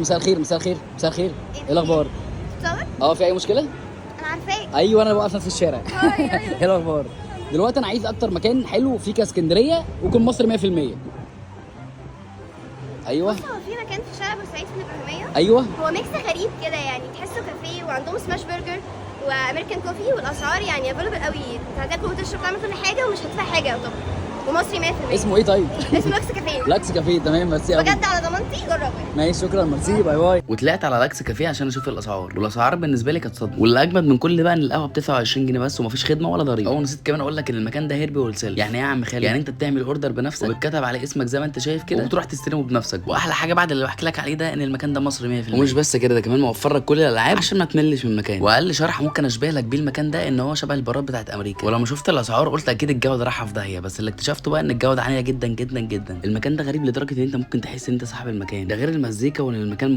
مساء الخير، مساء الخير، مساء الخير. ايه الاخبار؟ تصور؟ في اي مشكله؟ انا عارفاك. ايوه انا واقف في الشارع. ايوه ايه الاخبار؟ دلوقتي انا عايز اكتر مكان حلو فيه كاسكندريه ويكون مصري 100%. ايوه بص، هو في مكان في شارع بورسعيد في الابراهيميه. ايوه. هو ميكس غريب كده، يعني تحسه كافيه وعندهم سماش برجر وامريكان كوفي، والاسعار يعني افيلبل قوي. انت هتاكل وتشرب تعمل كل حاجه ومش هتدفع حاجه يعتبر، ومصري 100%. اسمه ايه طيب؟ اسمه لاكس كافيه. لاكس كافيه، تمام. بس قوي بجد على ضمانتي جربه. ماشي، شكرا، ميرسي، باي باي. وطلعت على لاكس كافيه عشان اشوف الاسعار، والاسعار بالنسبه لي كانت صدمه. واللي اجمد من كل بقى ان القهوه بتدفع 20 جنيه بس ومفيش خدمه ولا ضريبه. ونسيت كمان اقول لك ان المكان ده هيربي هولسيل. يعني ايه يا عم خالد؟ يعني انت بتعمل اوردر بنفسك وبتكتب على اسمك زي ما انت شايف كده، وبتروح تستلمه بنفسك. واحلى حاجه بعد اللي بحكي لك عليه ده ان المكان ده مصري 100%. ومش بس كده، ده كمان موفر لك كل الالعاب عشان ما تملش من المكان. واقل شرح ممكن اشبه لك بيه المكان ده ان هو شبه البارات بتاعت امريكا. ولما شفت الاسعار قلت اكيد الجوده رايحه في داهيه، بس اللي اكتشفته بقى ان الجوده عاليه جدا جدا جدا. المكان ده غريب لدرجه ان انت ممكن تحس ان انت صاحب المكان ده، غير المزيكا وان المكان